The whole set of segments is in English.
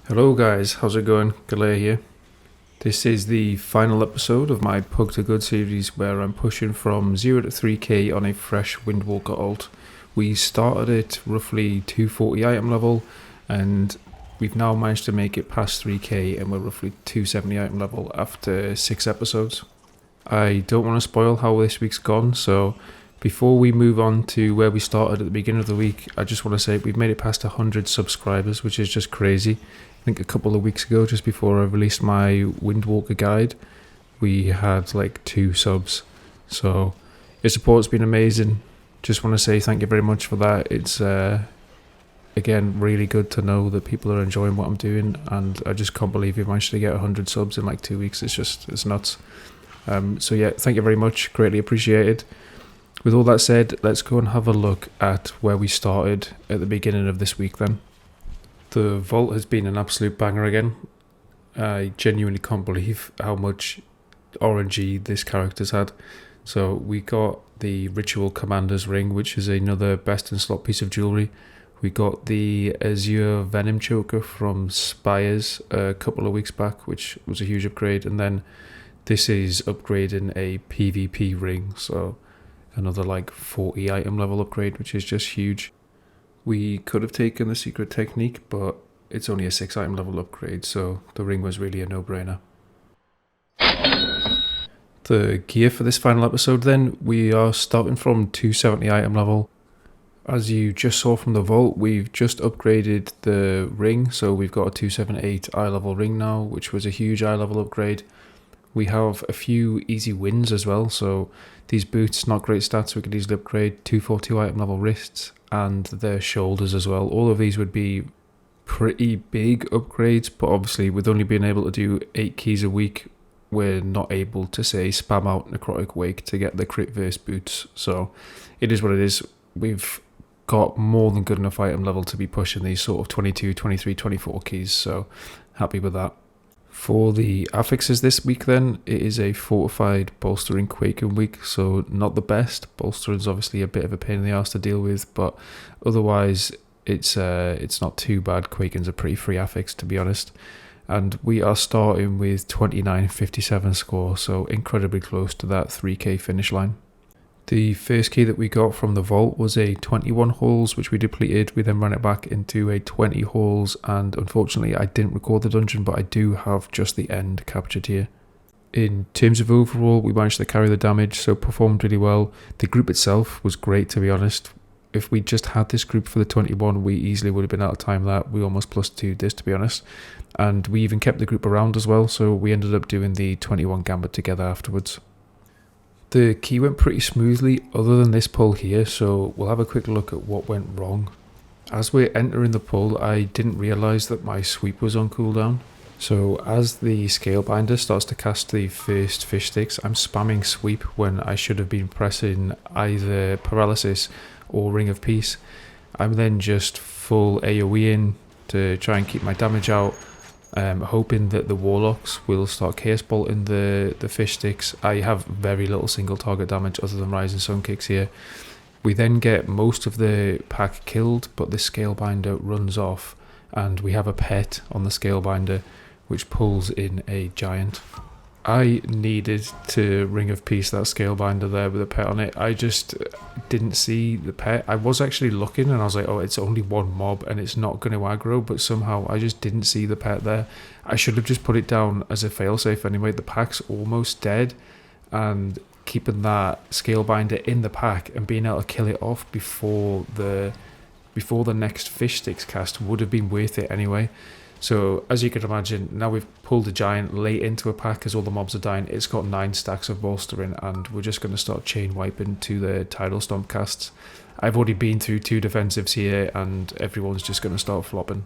Hello guys, how's it going? Galea here. This is the final episode of my Pug2Gud series where I'm pushing from 0 to 3k on a fresh Windwalker alt. We started at roughly 240 item level and we've now managed to make it past 3k and we're roughly 270 item level after 6 episodes. I don't want to spoil how this week's gone, so before we move on to where we started at the beginning of the week, I just want to say we've made it past 100 subscribers, which is just crazy. I think a couple of weeks ago, just before I released my Windwalker guide, we had like 2 subs. So your support's been amazing. Just want to say thank you very much for that. It's again really good to know that people are enjoying what I'm doing, and I just can't believe we managed to get 100 subs in like 2 weeks. It's nuts. So yeah, thank you very much. Greatly appreciated. With all that said, let's go and have a look at where we started at the beginning of this week then. The vault has been an absolute banger again. I genuinely can't believe how much RNG this character's had. So we got the Ritual Commander's Ring, which is another best in slot piece of jewellery. We got the Azure Venom Choker from Spires a couple of weeks back, which was a huge upgrade. And then this is upgrading a PvP ring, so another like 40 item level upgrade, which is just huge. We could have taken the secret technique, but it's only a 6 item level upgrade, so the ring was really a no-brainer. The gear for this final episode then, we are starting from 270 item level. As you just saw from the vault, we've just upgraded the ring, so we've got a 278 eye level ring now, which was a huge eye level upgrade. We have a few easy wins as well, so these boots, not great stats, we could easily upgrade. 242 item level wrists and their shoulders as well. All of these would be pretty big upgrades, but obviously with only being able to do 8 keys a week, we're not able to say spam out Necrotic Wake to get the crit verse boots, so it is what it is. We've got more than good enough item level to be pushing these sort of 22, 23, 24 keys, so happy with that. For the affixes this week then, it is a fortified bolstering Quaking week, so not the best. Bolstering's obviously a bit of a pain in the arse to deal with, but otherwise it's not too bad. Quaking's a pretty free affix, to be honest. And we are starting with 2957 score, so incredibly close to that 3k finish line. The first key that we got from the vault was a 21 holes, which we depleted. We then ran it back into a 20 holes, and unfortunately I didn't record the dungeon, but I do have just the end captured here. In terms of overall, we managed to carry the damage, so performed really well. The group itself was great, to be honest. If we just had this group for the 21, we easily would have been out of time that. We almost +2'd this, to be honest. And we even kept the group around as well, so we ended up doing the 21 gambit together afterwards. The key went pretty smoothly other than this pull here, so we'll have a quick look at what went wrong. As we're entering the pull, I didn't realise that my sweep was on cooldown. So as the Scalebinder starts to cast the first fish sticks, I'm spamming sweep when I should have been pressing either Paralysis or Ring of Peace. I'm then just full AoE in to try and keep my damage out. Hoping that the Warlocks will start Chaos Bolting the fish sticks. I have very little single target damage other than Rising Sun kicks here. We then get most of the pack killed, but the Scalebinder runs off, and we have a pet on the Scalebinder which pulls in a giant. I needed to Ring of Peace that Scalebinder there with a pet on it. I just didn't see the pet. I was actually looking and I was like, oh, it's only one mob and it's not going to aggro, but somehow I just didn't see the pet there. I should have just put it down as a failsafe anyway. The pack's almost dead, and keeping that Scalebinder in the pack and being able to kill it off before the next fish sticks cast would have been worth it anyway. So as you can imagine, now we've pulled a giant late into a pack as all the mobs are dying. It's got 9 stacks of bolstering, and we're just going to start chain wiping to the tidal stomp casts. I've already been through 2 defensives here and everyone's just going to start flopping.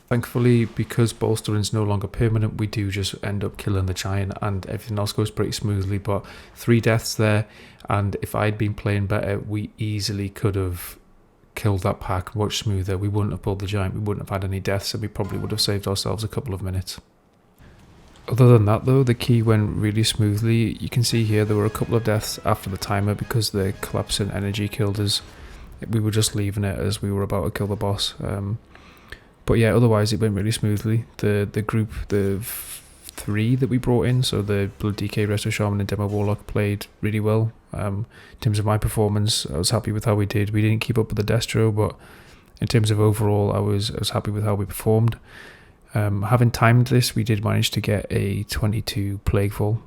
Thankfully, because bolstering's no longer permanent, we do just end up killing the giant and everything else goes pretty smoothly, but 3 deaths there, and if I'd been playing better, we easily could have killed that pack much smoother. We wouldn't have pulled the giant, we wouldn't have had any deaths, and we probably would have saved ourselves a couple of minutes. Other than that though, the key went really smoothly. You can see here there were a couple of deaths after the timer because the collapsing energy killed us. We were just leaving it as we were about to kill the boss. But yeah, otherwise it went really smoothly. The group, the 3 that we brought in, so the Blood DK, Resto Shaman and Demo Warlock, played really well. In terms of my performance, I was happy with how we did. We didn't keep up with the Destro, but in terms of overall, I was happy with how we performed. Having timed this, we did manage to get a 22 Plagueful.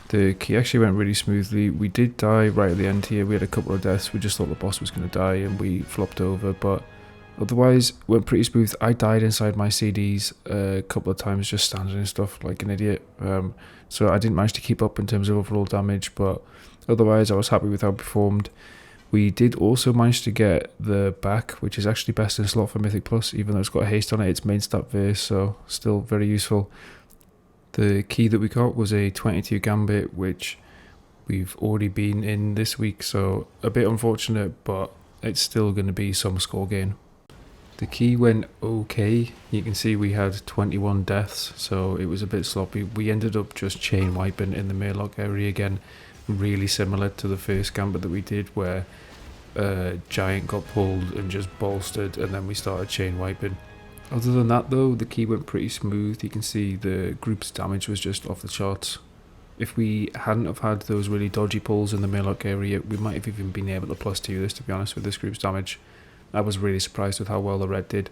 The key actually went really smoothly. We did die right at the end here. We had a couple of deaths. We just thought the boss was going to die and we flopped over, but otherwise went pretty smooth. I died inside my CDs a couple of times just standing and stuff like an idiot. So I didn't manage to keep up in terms of overall damage, but otherwise I was happy with how I performed. We did also manage to get the back, which is actually best in slot for Mythic Plus, even though it's got a haste on it. It's main stat verse, so still very useful. The key that we got was a 22 Gambit, which we've already been in this week, so a bit unfortunate, but it's still going to be some score gain. The key went okay. You can see we had 21 deaths, so it was a bit sloppy. We ended up just chain wiping in the Murloc area again, really similar to the first Gambit that we did, where Giant got pulled and just bolstered, and then we started chain wiping. Other than that though, the key went pretty smooth. You can see the group's damage was just off the charts. If we hadn't have had those really dodgy pulls in the Murloc area, we might have even been able to +2 this, to be honest, with this group's damage. I was really surprised with how well the red did.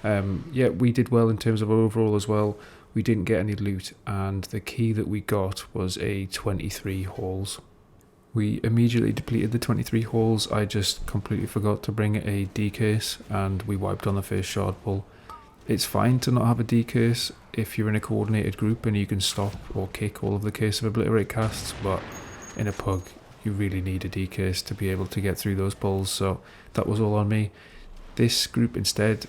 Yeah, we did well in terms of overall as well. We didn't get any loot, and the key that we got was a 23 halls. We immediately depleted the 23 halls. I just completely forgot to bring a D-case, and we wiped on the first shard pull. It's fine to not have a D-case if you're in a coordinated group and you can stop or kick all of the Case of Obliterate casts, but in a Pug you really need a D-case to be able to get through those pulls, so that was all on me. This group instead,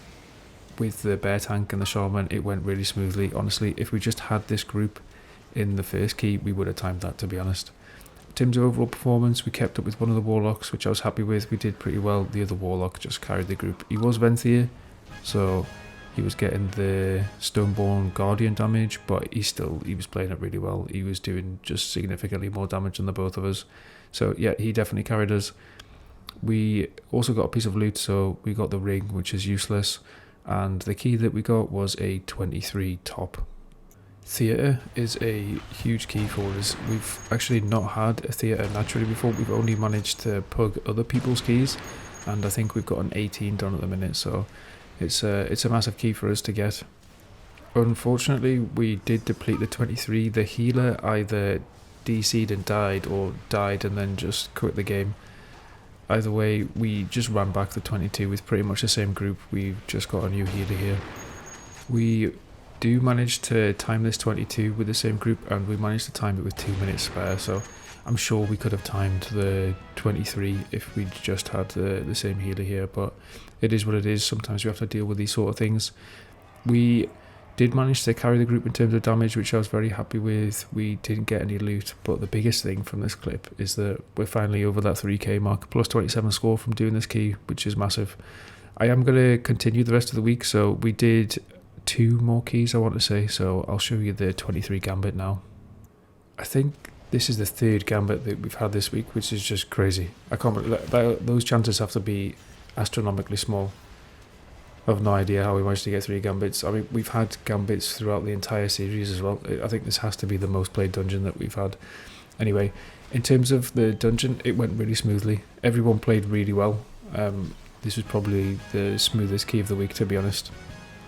with the Bear Tank and the Shaman, it went really smoothly. Honestly, if we just had this group in the first key, we would have timed that, to be honest. In terms of overall performance, we kept up with one of the Warlocks, which I was happy with. We did pretty well. The other Warlock just carried the group. He was Venthier, so he was getting the Stoneborn Guardian damage, but he was playing it really well. He was doing just significantly more damage than the both of us. So yeah, he definitely carried us. We also got a piece of loot, so we got the ring, which is useless, and the key that we got was a 23 top. Theatre is a huge key for us. We've actually not had a theatre naturally before. We've only managed to pug other people's keys, and I think we've got an 18 done at the minute, so it's a massive key for us to get. Unfortunately, we did deplete the 23. The healer either DC'd and died, or died and then just quit the game. Either way, we just ran back the 22 with pretty much the same group. We've just got a new healer here. We do manage to time this 22 with the same group, and we managed to time it with 2 minutes spare, so I'm sure we could have timed the 23 if we'd just had the same healer here, but it is what it is. Sometimes we have to deal with these sort of things. We did manage to carry the group in terms of damage, which I was very happy with. We didn't get any loot, but the biggest thing from this clip is that we're finally over that 3k mark, plus 27 score from doing this key, which is massive. I am going to continue the rest of the week, so we did 2 more keys, I want to say, so I'll show you the 23 Gambit now. I think this is the 3rd Gambit that we've had this week, which is just crazy. I can't believe those chances have to be astronomically small. I have no idea how we managed to get 3 Gambits. I mean, we've had Gambits throughout the entire series as well. I think this has to be the most played dungeon that we've had. Anyway, in terms of the dungeon, it went really smoothly. Everyone played really well. This was probably the smoothest key of the week, to be honest.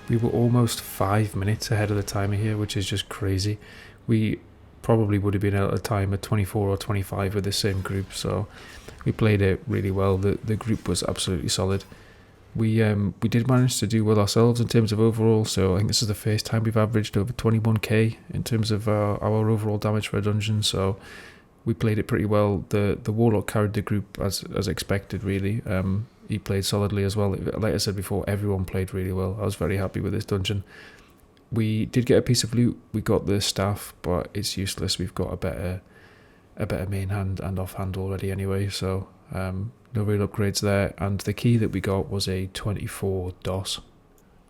We were almost 5 minutes ahead of the timer here, which is just crazy. We probably would have been able to time at 24 or 25 with the same group, so we played it really well. The group was absolutely solid. We did manage to do well ourselves in terms of overall, so I think this is the first time we've averaged over 21k in terms of our overall damage for a dungeon, so we played it pretty well. The Warlock carried the group as expected, really. He played solidly as well. Like I said before, everyone played really well. I was very happy with this dungeon. We did get a piece of loot. We got the staff, but it's useless. We've got a better main hand and offhand already anyway, so no real upgrades there. And the key that we got was a 24 DOS.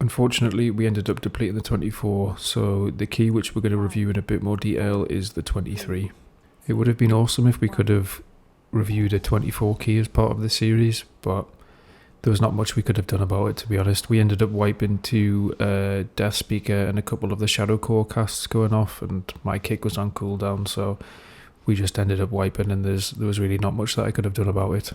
Unfortunately, we ended up depleting the 24, so the key, which we're going to review in a bit more detail, is the 23. It would have been awesome if we could have reviewed a 24 key as part of the series, but there was not much we could have done about it, to be honest. We ended up wiping to Death Speaker and a couple of the Shadow Core casts going off, and my kick was on cooldown, so we just ended up wiping, and there was really not much that I could have done about it.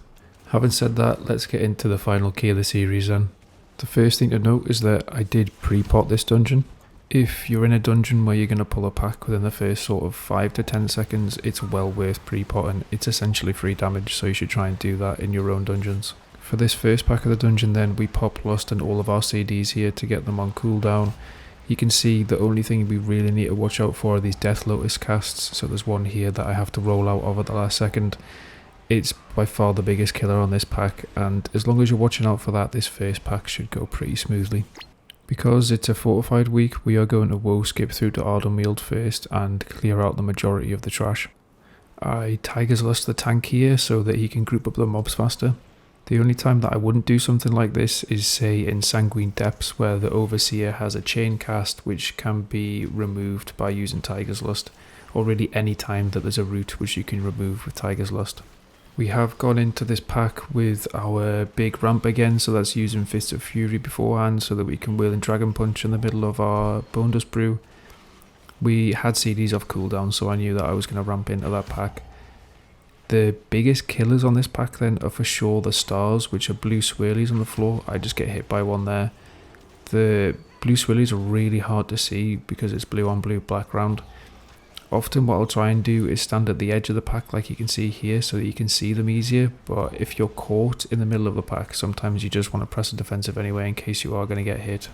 Having said that, let's get into the final key of the series then. The first thing to note is that I did pre-pot this dungeon. If you're in a dungeon where you're going to pull a pack within the first sort of 5 to 10 seconds, it's well worth pre-potting. It's essentially free damage, so you should try and do that in your own dungeons. For this first pack of the dungeon then, we pop Lust and all of our CDs here to get them on cooldown. You can see the only thing we really need to watch out for are these Death Lotus casts, so there's one here that I have to roll out of at the last second. It's by far the biggest killer on this pack, and as long as you're watching out for that, this first pack should go pretty smoothly. Because it's a fortified week, we are going to woe skip through to Ardenweald first and clear out the majority of the trash. I Tiger's Lust the tank here so that he can group up the mobs faster. The only time that I wouldn't do something like this is say in Sanguine Depths, where the Overseer has a chain cast which can be removed by using Tiger's Lust, or really any time that there's a route which you can remove with Tiger's Lust. We have gone into this pack with our big ramp again, so that's using Fist of Fury beforehand so that we can wheel in Dragon Punch in the middle of our Bone Dust Brew. We had CDs off cooldown, so I knew that I was going to ramp into that pack. The biggest killers on this pack then are for sure the stars, which are blue swirlies on the floor. I just get hit by one there. The blue swirlies are really hard to see because it's blue on blue background. Often what I'll try and do is stand at the edge of the pack like you can see here so that you can see them easier, but if you're caught in the middle of the pack, sometimes you just want to press a defensive anyway in case you are going to get hit.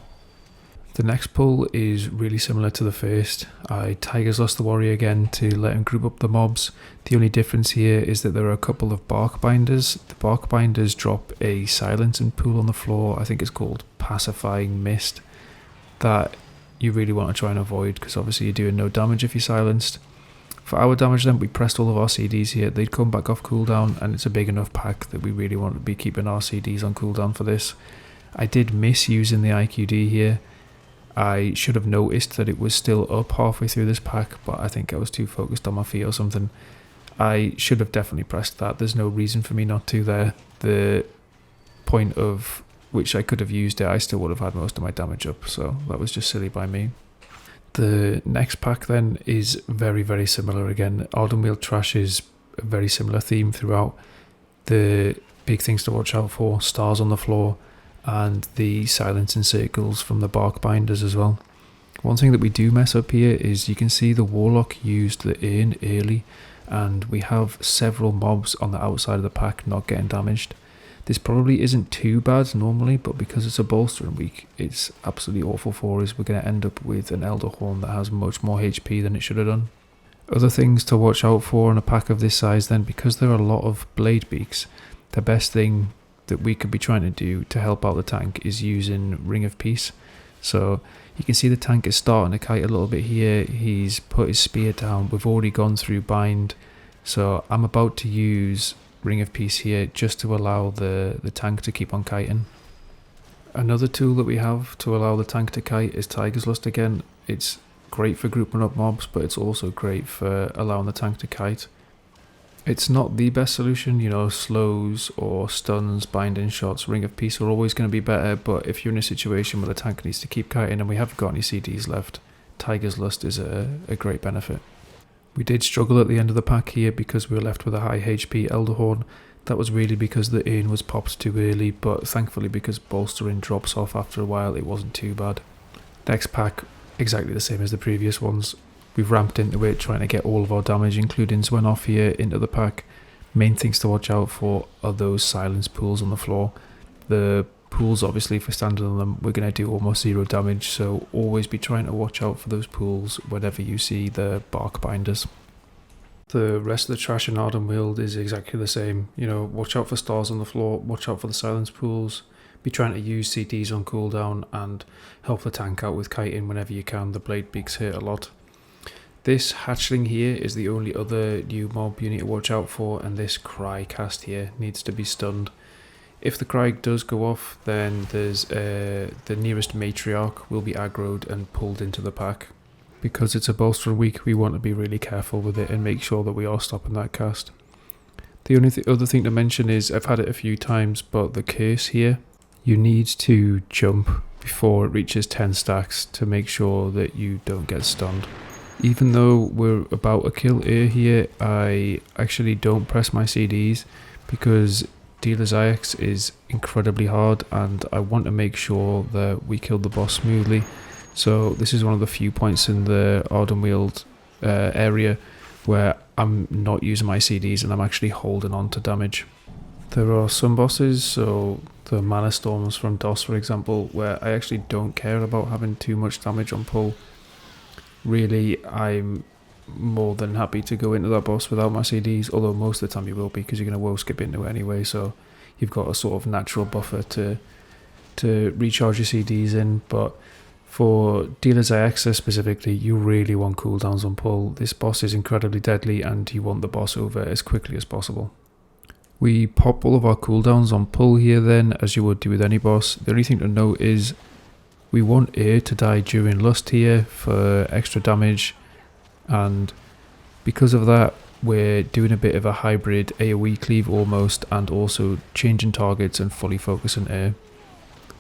The next pull is really similar to the first. I Tiger's Lust the Warrior again to let him group up the mobs. The only difference here is that there are a couple of bark binders. The bark binders drop a silencing pool on the floor, I think it's called Pacifying Mist, that you really want to try and avoid because obviously you're doing no damage if you're silenced. For our damage then, we pressed all of our CDs here. They'd come back off cooldown, and it's a big enough pack that we really want to be keeping our CDs on cooldown for this. I did miss using the IQD here. I should have noticed that it was still up halfway through this pack, but I think I was too focused on my feet or something. I should have definitely pressed that. There's no reason for me not to there. The point of which I could have used it, I still would have had most of my damage up, so that was just silly by me. The next pack then is very, very similar again. Ardenweald Trash is a very similar theme throughout. The big things to watch out for, stars on the floor, and the silencing circles from the bark binders as well. One thing that we do mess up here is you can see the Warlock used the urn early, and we have several mobs on the outside of the pack not getting damaged. This probably isn't too bad normally, but because it's a bolstering week, it's absolutely awful for us. We're going to end up with an Elder Horn that has much more HP than it should have done. Other things to watch out for in a pack of this size then, because there are a lot of blade beaks, the best thing that we could be trying to do to help out the tank is using Ring of Peace. So you can see the tank is starting to kite a little bit here. He's put his spear down. We've already gone through bind, so I'm about to use Ring of Peace here just to allow the tank to keep on kiting. Another tool that we have to allow the tank to kite is Tiger's Lust again. It's great for grouping up mobs, but it's also great for allowing the tank to kite. It's not the best solution, you know, slows or stuns, binding shots, Ring of Peace are always going to be better, but if you're in a situation where the tank needs to keep kiting and we haven't got any CDs left, Tiger's Lust is a great benefit. We did struggle at the end of the pack here because we were left with a high HP Elder Horn. That was really because the urn was popped too early, but thankfully because bolstering drops off after a while, it wasn't too bad. Next pack, exactly the same as the previous ones. We've ramped into it, trying to get all of our damage, including Zwenoff here, into the pack. Main things to watch out for are those silence pools on the floor. The pools, obviously, if we're standing on them, we're going to do almost zero damage, so always be trying to watch out for those pools whenever you see the bark binders. The rest of the trash in Ardenweald is exactly the same. You know, watch out for stars on the floor, watch out for the silence pools, be trying to use CDs on cooldown, and help the tank out with kiting whenever you can. The blade beaks hurt a lot. This hatchling here is the only other new mob you need to watch out for, and this cry cast here needs to be stunned. If the cry does go off, then there's the nearest matriarch will be aggroed and pulled into the pack. Because it's a bolster week, we want to be really careful with it and make sure that we are stopping that cast. The only other thing to mention is, I've had it a few times, but the curse here, you need to jump before it reaches 10 stacks to make sure that you don't get stunned. Even though we're about to kill Air here, I actually don't press my CDs because Dealer's Axe is incredibly hard and I want to make sure that we kill the boss smoothly. So this is one of the few points in the Ardenweald area where I'm not using my CDs and I'm actually holding on to damage. There are some bosses, so the Mana Storms from DOS for example, where I actually don't care about having too much damage on pull. Really, I'm more than happy to go into that boss without my CDs, although most of the time you will be because you're going to woe skip into it anyway, so you've got a sort of natural buffer to recharge your CDs in. But for Dealer's Axe specifically, you really want cooldowns on pull. This boss is incredibly deadly and you want the boss over as quickly as possible. We pop all of our cooldowns on pull here then, as you would do with any boss. The only thing to note is we want Air to die during Lust here for extra damage, and because of that we're doing a bit of a hybrid AoE cleave almost, and also changing targets and fully focusing Air.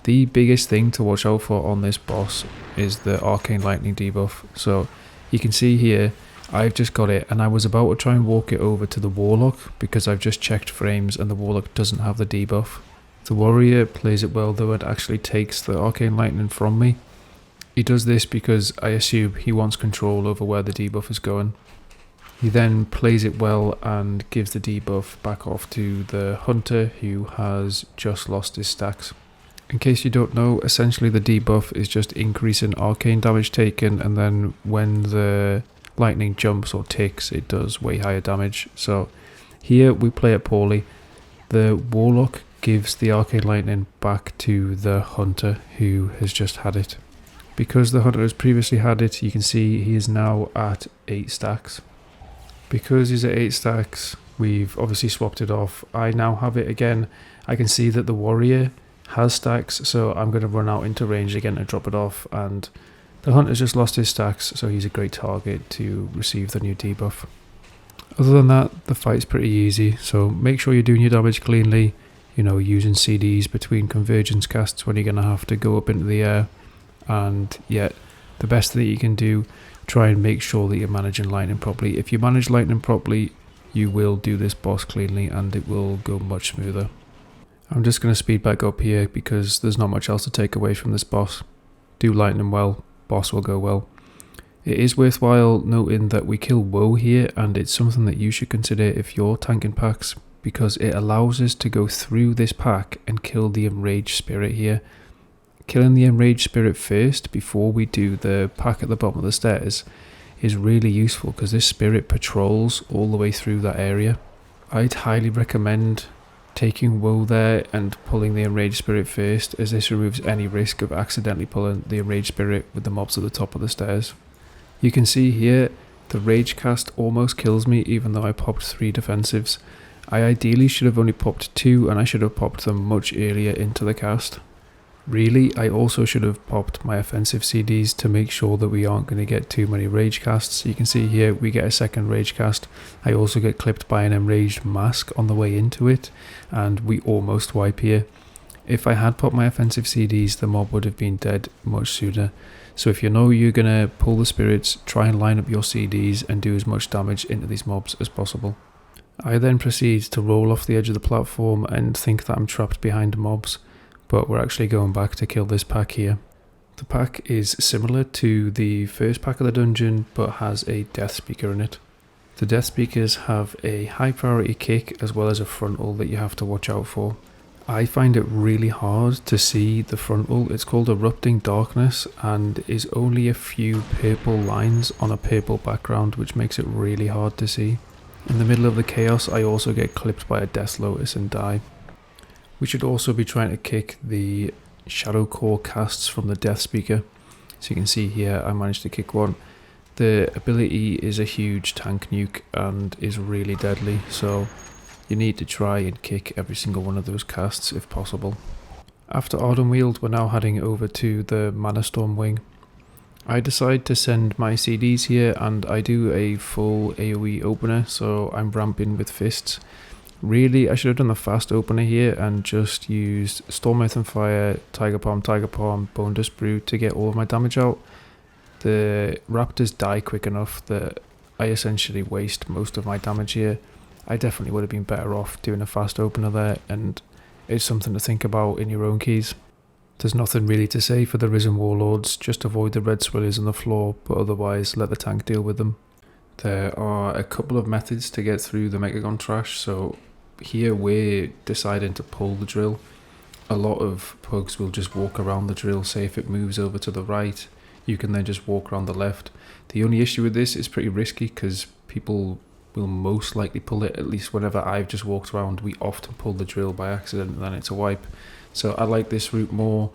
The biggest thing to watch out for on this boss is the Arcane Lightning debuff. So you can see here I've just got it and I was about to try and walk it over to the Warlock because I've just checked frames and the Warlock doesn't have the debuff. The Warrior plays it well though, and actually takes the Arcane Lightning from me. He does this because I assume he wants control over where the debuff is going. He then plays it well and gives the debuff back off to the Hunter, who has just lost his stacks. In case you don't know, essentially the debuff is just increasing arcane damage taken, and then when the lightning jumps or ticks it does way higher damage. So here we play it poorly. The Warlock gives the Arcane Lightning back to the Hunter, who has just had it. Because the Hunter has previously had it, you can see he is now at 8 stacks. Because he's at 8 stacks, we've obviously swapped it off. I now have it again. I can see that the Warrior has stacks, so I'm going to run out into range again to drop it off, and the Hunter's just lost his stacks, so he's a great target to receive the new debuff. Other than that, the fight's pretty easy, so make sure you're doing your damage cleanly, you know, using CDs between convergence casts when you're going to have to go up into the air, and yet the best thing that you can do, try and make sure that you're managing lightning properly. If you manage lightning properly, you will do this boss cleanly and it will go much smoother. I'm just going to speed back up here because there's not much else to take away from this boss. Do lightning well, boss will go well. It is worthwhile noting that we kill Woe here, and it's something that you should consider if you're tanking packs, because it allows us to go through this pack and kill the enraged spirit here. Killing the enraged spirit first before we do the pack at the bottom of the stairs is really useful because this spirit patrols all the way through that area. I'd highly recommend taking Woe there and pulling the enraged spirit first, as this removes any risk of accidentally pulling the enraged spirit with the mobs at the top of the stairs. You can see here the rage cast almost kills me even though I popped 3 defensives. I ideally should have only popped 2, and I should have popped them much earlier into the cast. Really, I also should have popped my offensive CDs to make sure that we aren't going to get too many rage casts. You can see here we get a second rage cast. I also get clipped by an enraged mask on the way into it, and we almost wipe here. If I had popped my offensive CDs, the mob would have been dead much sooner. So if you know you're going to pull the spirits, try and line up your CDs and do as much damage into these mobs as possible. I then proceed to roll off the edge of the platform and think that I'm trapped behind mobs, but we're actually going back to kill this pack here. The pack is similar to the first pack of the dungeon, but has a death speaker in it. The death speakers have a high priority kick as well as a frontal that you have to watch out for. I find it really hard to see the frontal. It's called Erupting Darkness and is only a few purple lines on a purple background, which makes it really hard to see. In the middle of the chaos, I also get clipped by a Death Lotus and die. We should also be trying to kick the Shadow Core casts from the Death Speaker. So you can see here I managed to kick one. The ability is a huge tank nuke and is really deadly, so you need to try and kick every single one of those casts if possible. After Ardenweald, we're now heading over to the Mana Storm wing. I decide to send my CDs here and I do a full AoE opener, so I'm ramping with fists. Really, I should have done the fast opener here and just used Storm Earth and Fire, Tiger Palm, Bone Dust Brew to get all of my damage out. The raptors die quick enough that I essentially waste most of my damage here. I definitely would have been better off doing a fast opener there, and it's something to think about in your own keys. There's nothing really to say for the Risen Warlords, just avoid the red swirlies on the floor, but otherwise let the tank deal with them. There are a couple of methods to get through the Mechagon trash, so here we're deciding to pull the drill. A lot of pugs will just walk around the drill, say if it moves over to the right, you can then just walk around the left. The only issue with this is pretty risky because people will most likely pull it, at least whenever I've just walked around, we often pull the drill by accident and then it's a wipe. So I like this route more,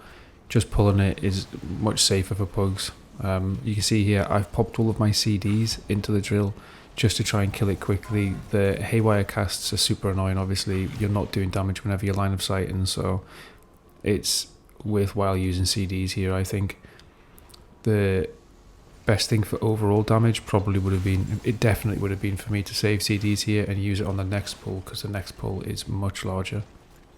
just pulling it is much safer for pugs. You can see here I've popped all of my CDs into the drill just to try and kill it quickly. The haywire casts are super annoying, obviously you're not doing damage whenever you're line of sighting, so it's worthwhile using CDs here. I think the best thing for overall damage probably would have been, it definitely would have been for me to save CDs here and use it on the next pull because the next pull is much larger.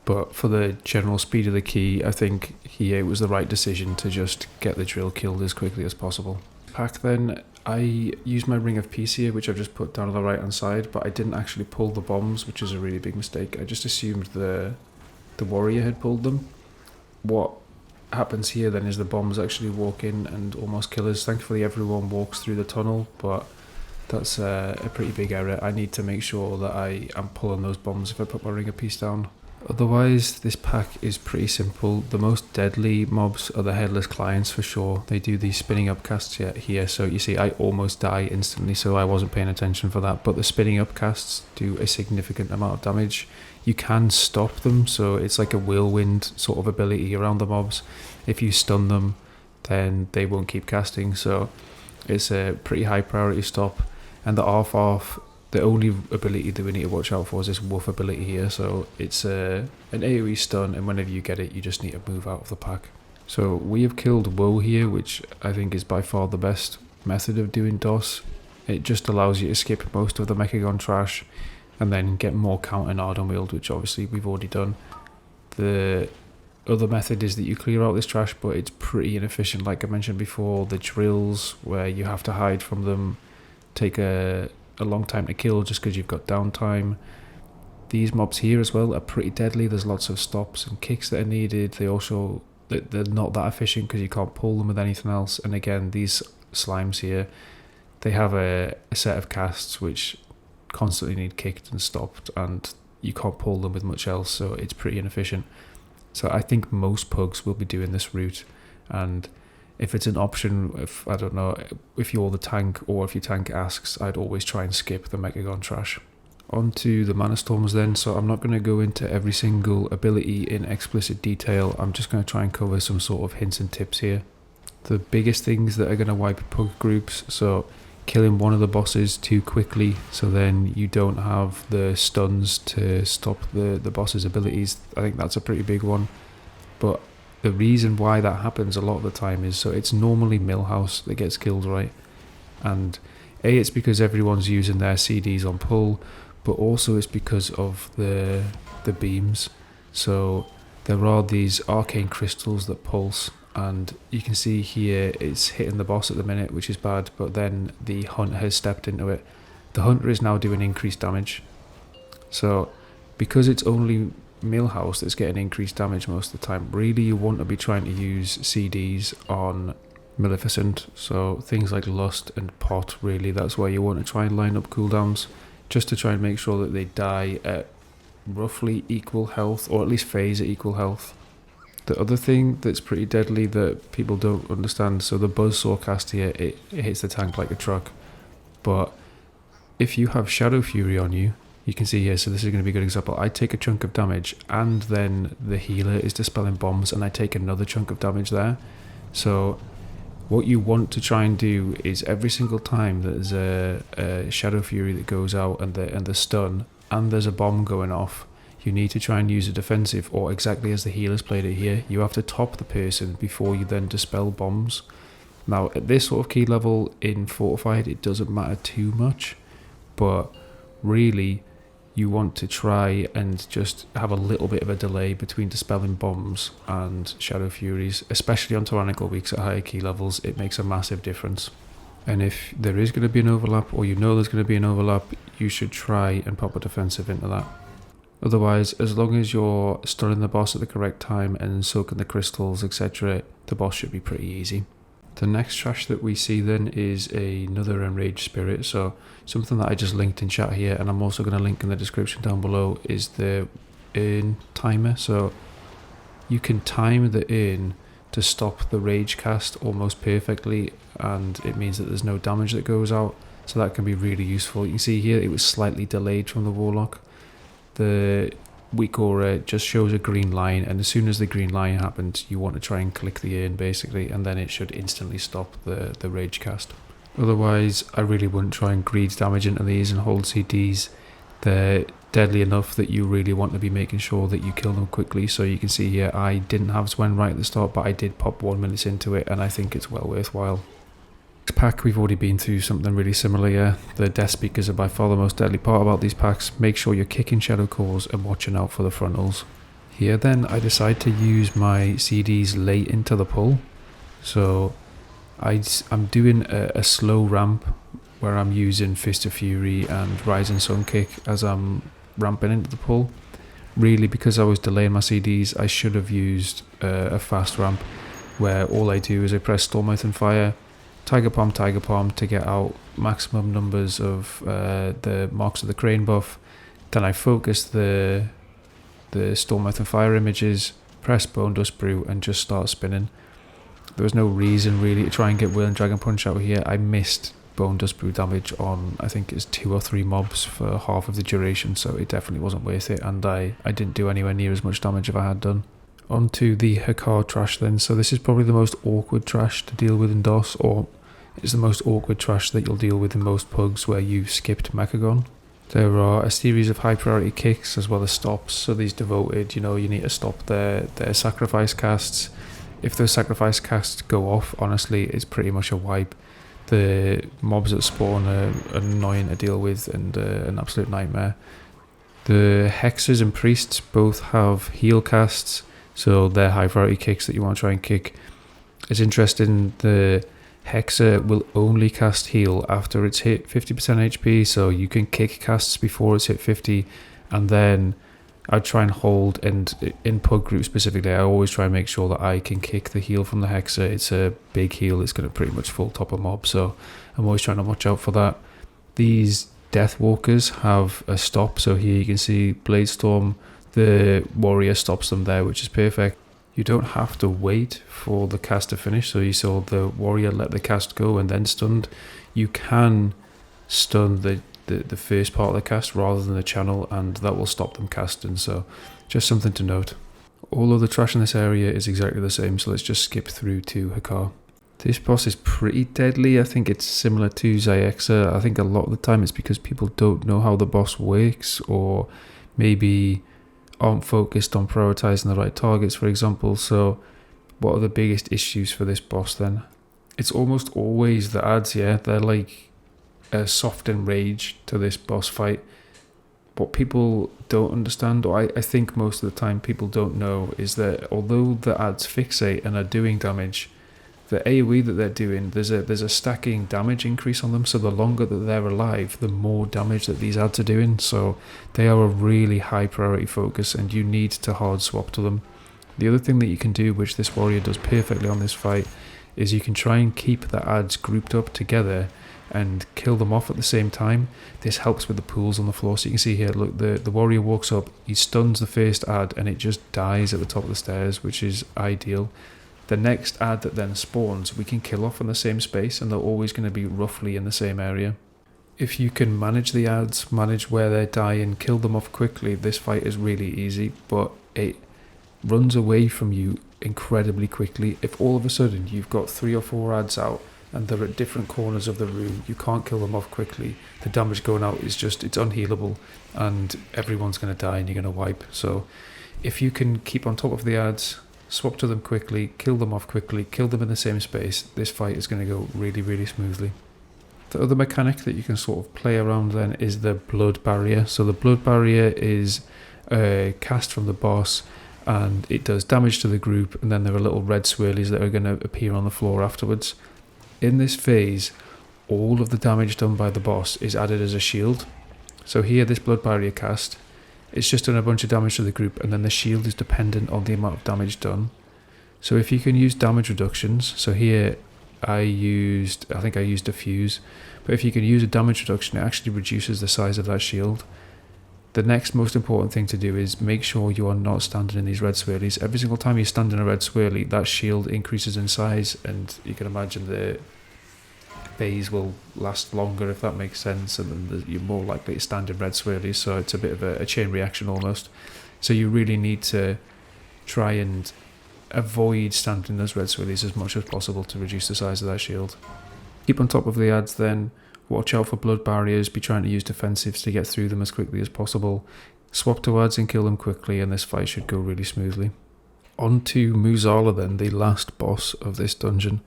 But for the general speed of the key, I think here it was the right decision to just get the drill killed as quickly as possible. Pack then, I used my Ring of Peace here, which I've just put down on the right hand side, but I didn't actually pull the bombs, which is a really big mistake. I just assumed the warrior had pulled them. What happens here then is the bombs actually walk in and almost kill us. Thankfully everyone walks through the tunnel, but that's a pretty big error. I need to make sure that I am pulling those bombs if I put my Ring of Peace down. Otherwise, this pack is pretty simple. The most deadly mobs are the headless clients for sure. They do these spinning up casts here, so you see I almost die instantly, so I wasn't paying attention for that. But the spinning up casts do a significant amount of damage. You can stop them, so it's like a whirlwind sort of ability around the mobs. If you stun them, then they won't keep casting, so it's a pretty high priority stop. And the off, the only ability that we need to watch out for is this wolf ability here, so it's an AoE stun, and whenever you get it you just need to move out of the pack. So we have killed Woe here, which I think is by far the best method of doing DOS. It just allows you to skip most of the Mechagon trash and then get more counter Arden Wield, which obviously we've already done. The other method is that you clear out this trash, but it's pretty inefficient. Like I mentioned before, the drills where you have to hide from them take a long time to kill just because you've got downtime. These mobs here as well are pretty deadly. There's lots of stops and kicks that are needed. They're not that efficient because you can't pull them with anything else. And again, these slimes here, they have a set of casts which constantly need kicked and stopped, and you can't pull them with much else, so it's pretty inefficient. So I think most pugs will be doing this route, and if it's an option, if you're the tank or if your tank asks, I'd always try and skip the Mechagon trash. On to the Mana Storms then, so I'm not going to go into every single ability in explicit detail, I'm just going to try and cover some sort of hints and tips here. The biggest things that are going to wipe pug groups, so killing one of the bosses too quickly, so then you don't have the stuns to stop the boss's abilities. I think that's a pretty big one, but the reason why that happens a lot of the time is, so it's normally Millhouse that gets killed, right? And it's because everyone's using their CDs on pull, but also it's because of the beams. So there are these arcane crystals that pulse, and you can see here it's hitting the boss at the minute, which is bad, but then the hunter has stepped into it. The hunter is now doing increased damage, so because it's only Millhouse that's getting increased damage most of the time, really you want to be trying to use CDs on Maleficent, so things like Lust and Pot, really that's where you want to try and line up cooldowns, just to try and make sure that they die at roughly equal health, or at least phase at equal health. The other thing that's pretty deadly that people don't understand, so the Buzzsaw cast here, it hits the tank like a truck, but if you have Shadow Fury on you, you can see here, so this is going to be a good example. I take a chunk of damage and then the healer is dispelling bombs and I take another chunk of damage there. So what you want to try and do is every single time there's a Shadow Fury that goes out and the stun and there's a bomb going off, you need to try and use a defensive, or exactly as the healer's played it here, you have to top the person before you then dispel bombs. Now at this sort of key level in Fortified it doesn't matter too much, but really you want to try and just have a little bit of a delay between dispelling bombs and Shadow Furies, especially on tyrannical weeks at higher key levels. It makes a massive difference. And if there is going to be an overlap, or you know there's going to be an overlap, you should try and pop a defensive into that. Otherwise, as long as you're stunning the boss at the correct time and soaking the crystals, etc., the boss should be pretty easy. The next trash that we see then is another enraged spirit. So something that I just linked in chat here, and I'm also going to link in the description down below, is the urn timer. So you can time the urn to stop the rage cast almost perfectly, and it means that there's no damage that goes out. So that can be really useful. You can see here it was slightly delayed from the warlock. The weakaura just shows a green line, and as soon as the green line happens, you want to try and click the urn basically, and then it should instantly stop the rage cast. Otherwise, I really wouldn't try and greed damage into these and hold CDs. They're deadly enough that you really want to be making sure that you kill them quickly. So you can see here I didn't have Swen right at the start, but I did pop 1 minute into it, and I think it's well worthwhile. Next pack, we've already been through something really similar here. The death speakers are by far the most deadly part about these packs. Make sure you're kicking shadow cores and watching out for the frontals. Here then, I decide to use my CDs late into the pull. So I'm doing a slow ramp where I'm using Fist of Fury and Rising Sun Kick as I'm ramping into the pull. Really, because I was delaying my CDs, I should have used a fast ramp where all I do is I press Stormouth and Fire, Tiger Palm to get out maximum numbers of the Marks of the Crane buff. Then I focus the Stormouth and Fire images, press Bone Dust Brew, and just start spinning. There was no reason really to try and get Whirling Dragon Punch out here. I missed Bone Dust Brew damage on, I think it's 2 or 3 mobs for half of the duration, so it definitely wasn't worth it, and I didn't do anywhere near as much damage if I had done. On to the Hakar trash then. So this is probably the most awkward trash to deal with in DOS, or it's the most awkward trash that you'll deal with in most pugs where you've skipped Mechagon. There are a series of high priority kicks as well as stops. So these devoted, you need to stop their sacrifice casts. If those sacrifice casts go off, honestly, it's pretty much a wipe. The mobs that spawn are annoying to deal with and an absolute nightmare. The hexers and priests both have heal casts, so they're high priority kicks that you want to try and kick. It's interesting, the hexer will only cast heal after it's hit 50% HP, so you can kick casts before it's hit 50, and then I try and hold, and in pug group specifically, I always try and make sure that I can kick the heal from the hexer. It's a big heal, it's going to pretty much full top a mob, so I'm always trying to watch out for that. These Deathwalkers have a stop, so here you can see Bladestorm, the warrior stops them there, which is perfect. You don't have to wait for the cast to finish, so you saw the warrior let the cast go and then stunned. You can stun the first part of the cast rather than the channel, and that will stop them casting, so just something to note. All of the trash in this area is exactly the same, so let's just skip through to Hakar. This boss is pretty deadly. I think it's similar to Zyexer. I think a lot of the time it's because people don't know how the boss works, or maybe aren't focused on prioritizing the right targets, for example. So what are the biggest issues for this boss then? It's almost always the ads, yeah. They're like a soft enrage to this boss fight. What people don't understand, or I think most of the time people don't know, is that although the ads fixate and are doing damage, the AoE that they're doing, there's a stacking damage increase on them, so the longer that they're alive, the more damage that these ads are doing, so they are a really high priority focus, and you need to hard swap to them. The other thing that you can do, which this warrior does perfectly on this fight, is you can try and keep the ads grouped up together and kill them off at the same time. This helps with the pools on the floor, so you can see here, look, the warrior walks up, he stuns the first ad, and it just dies at the top of the stairs, which is ideal. The next ad that then spawns, we can kill off in the same space, and they're always going to be roughly in the same area. If you can manage the ads, manage where they're dying, kill them off quickly, this fight is really easy, but it runs away from you incredibly quickly. If all of a sudden you've got 3 or 4 ads out and they're at different corners of the room, you can't kill them off quickly, the damage going out is just, it's unhealable, and everyone's going to die and you're going to wipe. So if you can keep on top of the ads, swap to them quickly, kill them off quickly, kill them in the same space, this fight is going to go really, really smoothly. The other mechanic that you can sort of play around then is the blood barrier. So the blood barrier is a cast from the boss, and it does damage to the group, and then there are little red swirlies that are going to appear on the floor afterwards. In this phase, all of the damage done by the boss is added as a shield. So here, this blood barrier cast, it's just done a bunch of damage to the group, and then the shield is dependent on the amount of damage done. So if you can use damage reductions, so here I think I used a fuse, but if you can use a damage reduction, it actually reduces the size of that shield. The next most important thing to do is make sure you are not standing in these red swirlies. Every single time you stand in a red swirly, that shield increases in size, and you can imagine the phase will last longer, if that makes sense, and then you're more likely to stand in red swirlies, so it's a bit of a chain reaction almost. So you really need to try and avoid standing in those red swirlies as much as possible to reduce the size of that shield. Keep on top of the ads then, watch out for blood barriers, be trying to use defensives to get through them as quickly as possible, swap to ads and kill them quickly, and this fight should go really smoothly. On to Mueh'zala then, the last boss of this dungeon.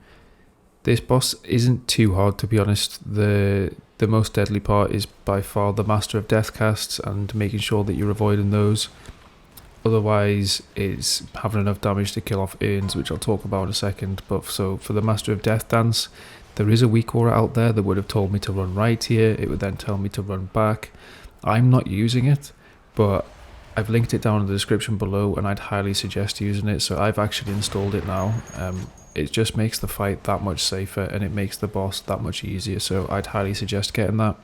This boss isn't too hard, to be honest. The most deadly part is by far the Master of Death casts and making sure that you're avoiding those. Otherwise, it's having enough damage to kill off urns, which I'll talk about in a second. But so for the Master of Death dance, there is a weakaura out there that would have told me to run right here. It would then tell me to run back. I'm not using it, but I've linked it down in the description below, and I'd highly suggest using it. So I've actually installed it now. It just makes the fight that much safer, and it makes the boss that much easier. So I'd highly suggest getting that.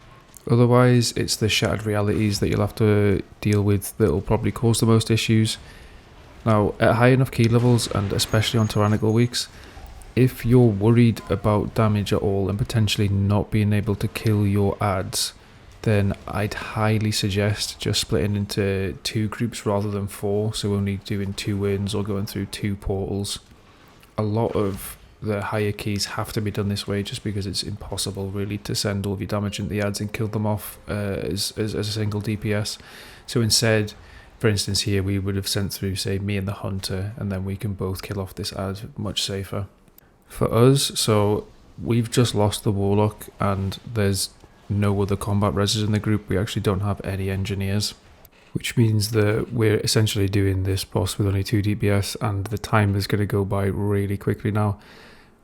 Otherwise, it's the shattered realities that you'll have to deal with that will probably cause the most issues. Now, at high enough key levels, and especially on tyrannical weeks, if you're worried about damage at all and potentially not being able to kill your ads, then I'd highly suggest just splitting into 2 groups rather than 4, so only doing 2 wins or going through 2 portals. A lot of the higher keys have to be done this way just because it's impossible really to send all of your damage into the ads and kill them off as a single DPS. So instead, for instance here, we would have sent through, say, me and the hunter, and then we can both kill off this ad much safer. For us, so we've just lost the warlock and there's no other combat reses in the group. We actually don't have any engineers, which means that we're essentially doing this boss with only 2 DPS, and the time is going to go by really quickly now.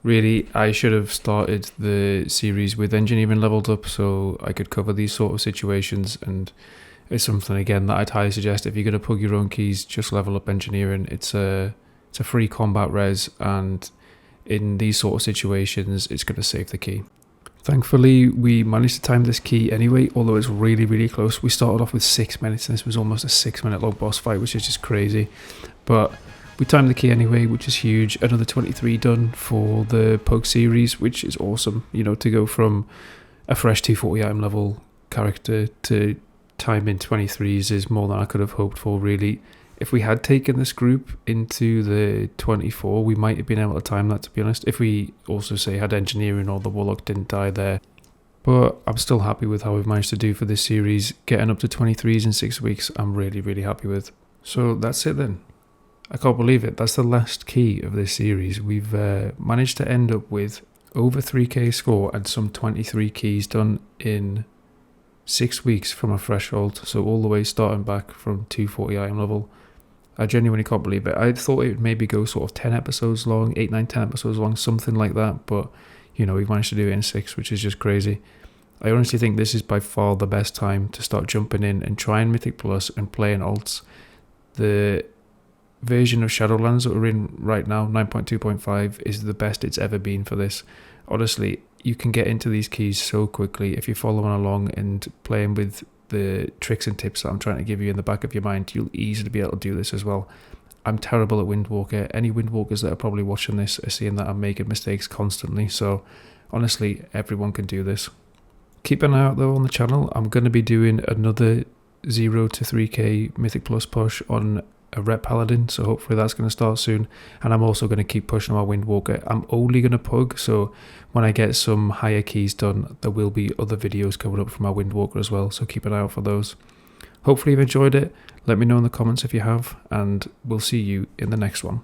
Really, I should have started the series with engineering leveled up so I could cover these sort of situations, and it's something again that I'd highly suggest. If you're going to pug your own keys, just level up engineering. It's a free combat res, and in these sort of situations it's going to save the key. Thankfully, we managed to time this key anyway, although it's really, really close. We started off with 6 minutes, and this was almost a 6-minute long boss fight, which is just crazy. But we timed the key anyway, which is huge. Another 23 done for the Pug series, which is awesome. You know, to go from a fresh 240 item level character to time in 23s is more than I could have hoped for, really. If we had taken this group into the 24, we might have been able to time that, to be honest. If we also, say, had engineering or the warlock didn't die there. But I'm still happy with how we've managed to do for this series. Getting up to 23s in 6 weeks, I'm really, really happy with. So that's it then. I can't believe it. That's the last key of this series. We've managed to end up with over 3k score and some 23 keys done in 6 weeks from a threshold. So all the way starting back from 240 item level. I genuinely can't believe it. I thought it would maybe go sort of 10 episodes long, 8, 9, 10 episodes long, something like that. But, you know, we've managed to do it in 6, which is just crazy. I honestly think this is by far the best time to start jumping in and trying Mythic Plus and playing alts. The version of Shadowlands that we're in right now, 9.2.5, is the best it's ever been for this. Honestly, you can get into these keys so quickly if you're following along and playing with the tricks and tips that I'm trying to give you in the back of your mind. You'll easily be able to do this as well. I'm terrible at Windwalker. Any Windwalkers that are probably watching this are seeing that I'm making mistakes constantly, so honestly, everyone can do this. Keep an eye out though on the channel. I'm going to be doing another 0 to 3k Mythic Plus push on a rep paladin, so hopefully that's going to start soon. And I'm also going to keep pushing my Windwalker. I'm only going to pug, so when I get some higher keys done, there will be other videos coming up from my Windwalker as well, so keep an eye out for those. Hopefully you've enjoyed it. Let me know in the comments if you have, and we'll see you in the next one.